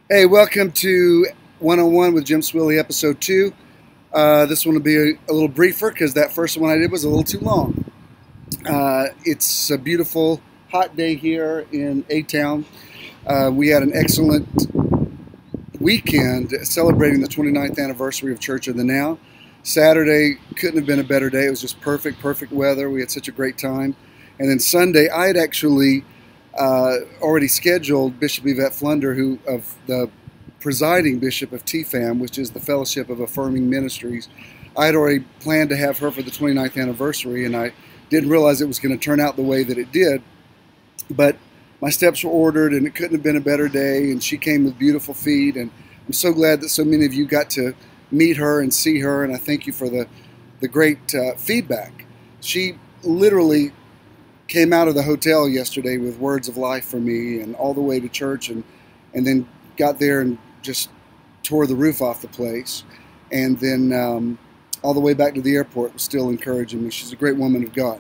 Hey, welcome to One-on-One with Jim Swilley, Episode 2. This one will be a little briefer because that first one I did was a little too long. It's a beautiful, hot day here in A-Town. We had an excellent weekend celebrating the 29th anniversary of Church of the Now. Saturday couldn't have been a better day. It was just perfect weather. We had such a great time. And then Sunday, I had actually already scheduled Bishop Yvette Flunder, of the presiding bishop of TFAM, which is the Fellowship of Affirming Ministries. I had already planned to have her for the 29th anniversary, and I didn't realize it was going to turn out the way that it did. But my steps were ordered, and it couldn't have been a better day, and she came with beautiful feet, and I'm so glad that so many of you got to meet her and see her, and I thank you for the great feedback. She literally came out of the hotel yesterday with words of life for me, and all the way to church, and then got there and just tore the roof off the place, and then all the way back to the airport was still encouraging me. She's a great woman of God.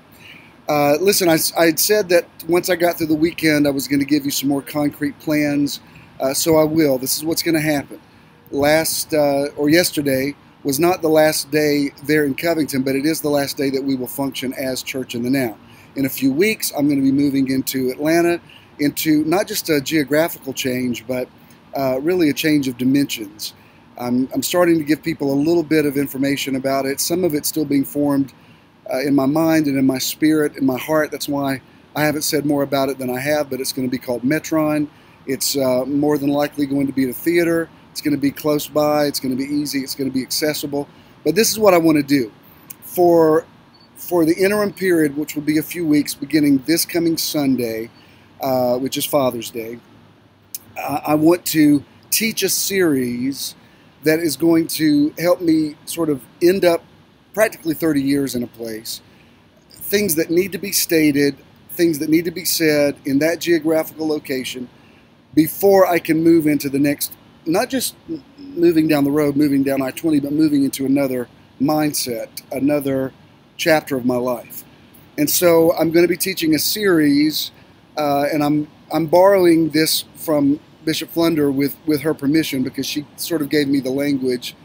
Listen, I had said that once I got through the weekend I was going to give you some more concrete plans, so I will. This is what's going to happen. Yesterday was not the last day there in Covington, but it is the last day that we will function as Church in the Now. In a few weeks, I'm going to be moving into Atlanta, into not just a geographical change, but really a change of dimensions. I'm starting to give people a little bit of information about it. Some of it's still being formed in my mind and in my spirit, in my heart. That's why I haven't said more about it than I have, but it's going to be called Metron. It's more than likely going to be at a theater. It's going to be close by. It's going to be easy. It's going to be accessible. But this is what I want to do. For the interim period, which will be a few weeks, beginning this coming Sunday, which is Father's Day, I want to teach a series that is going to help me sort of end up practically 30 years in a place. Things that need to be stated, things that need to be said in that geographical location before I can move into the next, not just moving down the road, moving down I-20, but moving into another mindset, another chapter of my life. And so I'm going to be teaching a series, and I'm borrowing this from Bishop Flunder with her permission, because she sort of gave me the language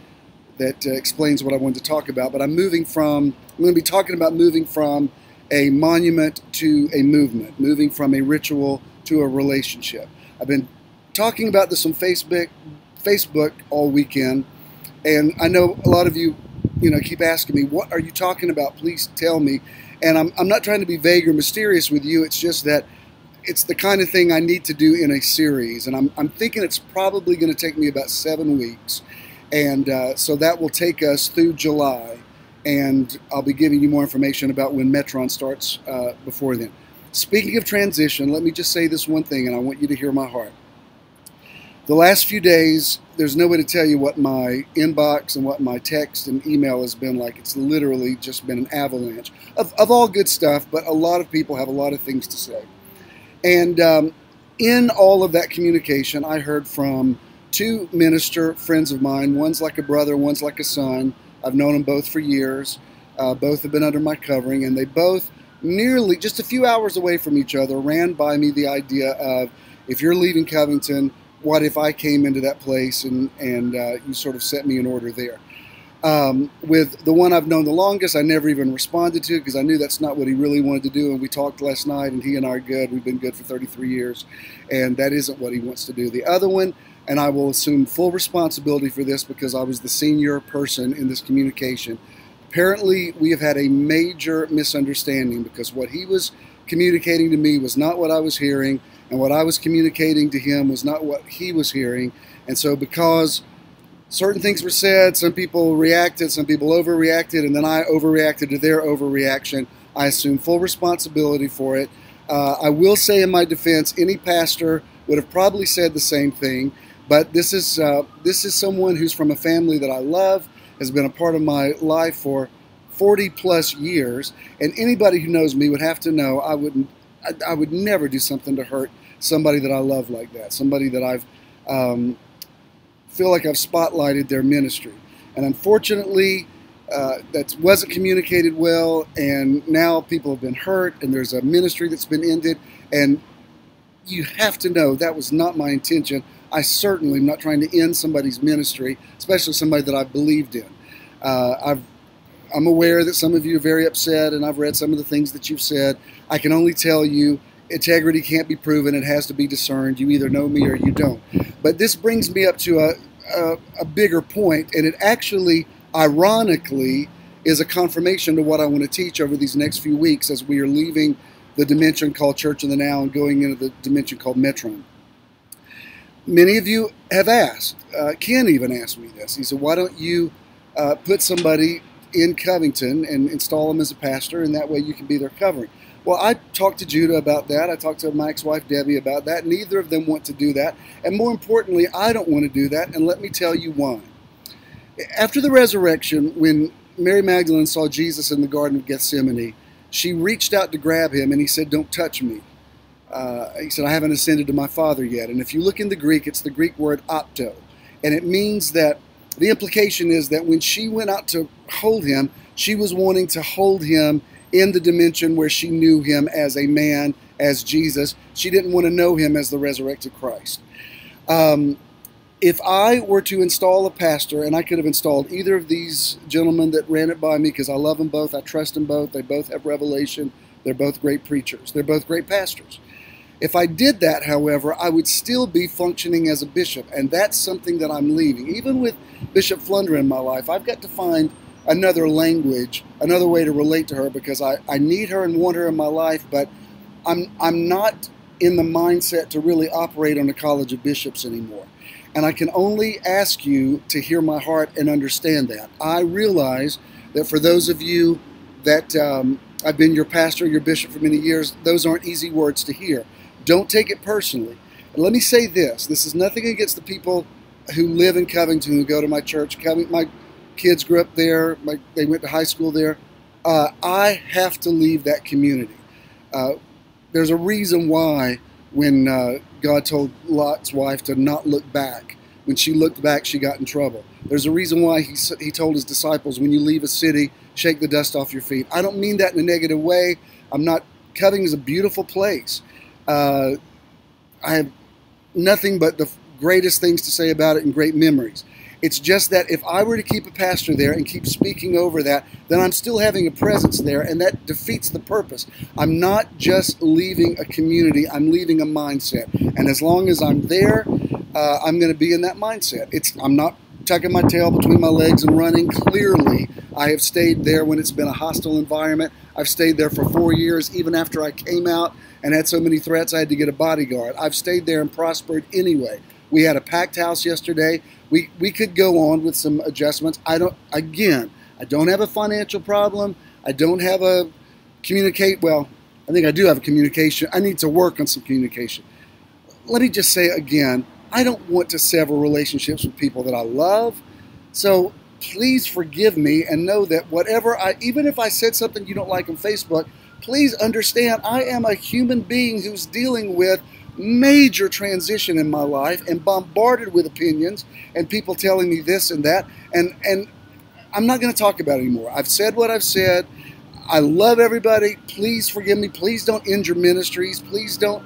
that explains what I wanted to talk about. But I'm going to be talking about moving from a monument to a movement, moving from a ritual to a relationship. I've been talking about this on Facebook all weekend, and I know a lot of you keep asking me, what are you talking about? Please tell me. And I'm not trying to be vague or mysterious with you. It's just that it's the kind of thing I need to do in a series. And I'm thinking it's probably going to take me about 7 weeks. And so that will take us through July. And I'll be giving you more information about when Metron starts before then. Speaking of transition, let me just say this one thing, and I want you to hear my heart. The last few days, there's no way to tell you what my inbox and what my text and email has been like. It's literally just been an avalanche of all good stuff, but a lot of people have a lot of things to say. And in all of that communication, I heard from 2 minister friends of mine. One's like a brother, one's like a son. I've known them both for years. Both have been under my covering, and they both, nearly just a few hours away from each other, ran by me the idea of, if you're leaving Covington, what if I came into that place and you sort of set me in order there? With the one I've known the longest, I never even responded to, because I knew that's not what he really wanted to do. And we talked last night, and he and I are good. We've been good for 33 years, and that isn't what he wants to do. The other one, and I will assume full responsibility for this because I was the senior person in this communication. Apparently, we have had a major misunderstanding, because what he was communicating to me was not what I was hearing, and what I was communicating to him was not what he was hearing. And so because certain things were said, some people reacted, some people overreacted, and then I overreacted to their overreaction, I assume full responsibility for it. I will say in my defense, any pastor would have probably said the same thing, but this is someone who's from a family that I love, has been a part of my life for 40 plus years, and anybody who knows me would have to know I would never do something to hurt somebody that I love like that, somebody that I've feel like I've spotlighted their ministry. And unfortunately, that wasn't communicated well, and now people have been hurt, and there's a ministry that's been ended, and you have to know that was not my intention. I certainly am not trying to end somebody's ministry, especially somebody that I've believed in. I'm aware that some of you are very upset, and I've read some of the things that you've said. I can only tell you, integrity can't be proven. It has to be discerned. You either know me or you don't. But this brings me up to a bigger point, and it actually, ironically, is a confirmation to what I want to teach over these next few weeks as we are leaving the dimension called Church in the Now and going into the dimension called Metron. Many of you have asked, Ken even asked me this. He said, why don't you put somebody in Covington and install them as a pastor, and that way you can be their covering? Well, I talked to Judah about that. I talked to my ex-wife Debbie about that. Neither of them want to do that. And more importantly, I don't want to do that, and let me tell you why. After the resurrection, when Mary Magdalene saw Jesus in the Garden of Gethsemane, she reached out to grab him, and he said, don't touch me. He said, I haven't ascended to my Father yet. And if you look in the Greek, it's the Greek word opto. And it means that the implication is that when she went out to hold him, she was wanting to hold him in the dimension where she knew him as a man, as Jesus. She didn't want to know him as the resurrected Christ. If I were to install a pastor, and I could have installed either of these gentlemen that ran it by me because I love them both, I trust them both, they both have revelation, they're both great preachers, they're both great pastors. If I did that, however, I would still be functioning as a bishop, and that's something that I'm leaving. Even with Bishop Flunder in my life, I've got to find another language, another way to relate to her, because I need her and want her in my life, but I'm not in the mindset to really operate on a college of bishops anymore. And I can only ask you to hear my heart and understand that. I realize that for those of you that I've been your pastor, your bishop for many years, those aren't easy words to hear. Don't take it personally. And let me say this. This is nothing against the people who live in Covington, who go to my church. My kids grew up there. They went to high school there. I have to leave that community. There's a reason why when God told Lot's wife to not look back, when she looked back, she got in trouble. There's a reason why he told his disciples, when you leave a city, shake the dust off your feet. I don't mean that in a negative way. Covington is a beautiful place. I have nothing but the greatest things to say about it and great memories. It's just that if I were to keep a pastor there and keep speaking over that, then I'm still having a presence there, and that defeats the purpose. I'm not just leaving a community, I'm leaving a mindset. And as long as I'm there, I'm going to be in that mindset. I'm not tucking my tail between my legs and running. Clearly, I have stayed there when it's been a hostile environment. I've stayed there for 4 years, even after I came out and had so many threats I had to get a bodyguard. I've stayed there and prospered anyway. We had a packed house yesterday. We could go on with some adjustments. I don't have a financial problem. I don't have I think I do have a communication. I need to work on some communication. Let me just say again, I don't want to sever relationships with people that I love. So please forgive me and know that even if I said something you don't like on Facebook, please understand I am a human being who's dealing with major transition in my life and bombarded with opinions and people telling me this and that, and I'm not going to talk about it anymore. I've said what I've said. I love everybody. Please forgive me. Please don't injure ministries. Please don't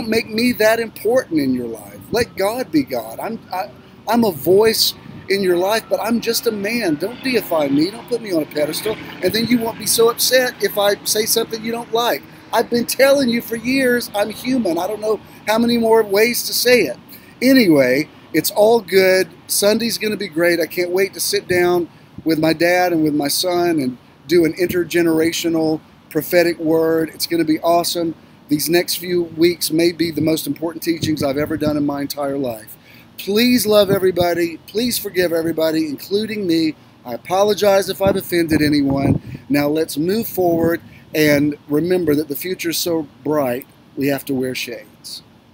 make me that important in your life. Let God be God. I'm a voice in your life, but I'm just a man. Don't deify me. Don't put me on a pedestal, and then you won't be so upset if I say something you don't like. I've been telling you for years I'm human. I don't know how many more ways to say it. Anyway, it's all good. Sunday's going to be great. I can't wait to sit down with my dad and with my son and do an intergenerational prophetic word. It's going to be awesome. These next few weeks may be the most important teachings I've ever done in my entire life. Please love everybody. Please forgive everybody, including me. I apologize if I've offended anyone. Now let's move forward. And remember that the future is so bright, we have to wear shades.